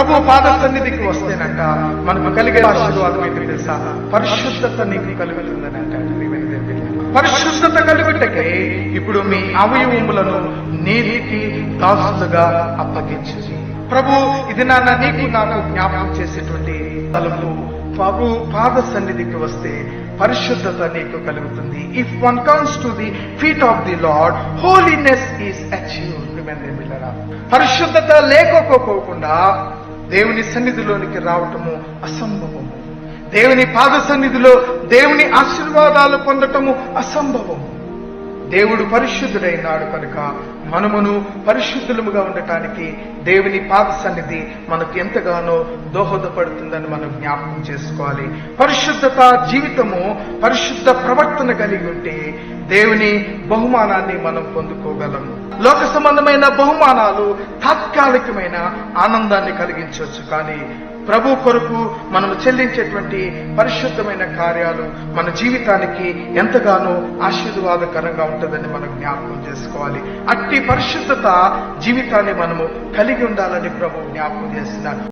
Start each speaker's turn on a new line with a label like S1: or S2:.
S1: ప్రభు పాద సన్నిధికి వస్తేనంట మనకు కలిగే ఆశీర్వాదం ఏంటి తెలుసా? పరిశుద్ధత నీకు కలుగుతుందని అంటాడు. పరిశుద్ధత కలుగుటకే ఇప్పుడు మీ అవయవములను నీతికి దాసులుగా అప్పగించింది. ప్రభు ఇది నీకు నాకు జ్ఞాపకం చేసేటువంటి తలుపు. ప్రభు పాద సన్నిధికి వస్తే పరిశుద్ధత నీకు కలుగుతుంది. If one comes to the feet of the lord, holiness is achieved. పరిశుద్ధత లేకపోకుండా దేవుని సన్నిధిలోనికి రావటము అసంభవము. దేవుని పాద సన్నిధిలో దేవుని ఆశీర్వాదాలు పొందటము అసంభవము. దేవుడు పరిశుద్ధుడైనాడు కనుక మనమును పరిశుద్ధులముగా ఉండటానికి దేవుని పాద సన్నిధి మనకు ఎంతగానో దోహదపడుతుందని మనం జ్ఞాపకం చేసుకోవాలి. పరిశుద్ధత జీవితము, పరిశుద్ధ ప్రవర్తన కలిగి ఉంటే దేవుని బహుమానాన్ని మనం పొందుకోగలము. లోక సంబంధమైన బహుమానాలు తాత్కాలికమైన ఆనందాన్ని కలిగించవచ్చు, కానీ ప్రభు కొరకు మనము చెల్లించేటువంటి పరిశుద్ధమైన కార్యాలు మన జీవితానికి ఎంతగానో ఆశీర్వాదకరంగా ఉంటుందని మనం జ్ఞాపకం చేసుకోవాలి. అట్టి పరిశుద్ధత జీవితాన్ని మనము కలిగి ఉండాలని ప్రభు జ్ఞాపకం చేస్తున్నారు.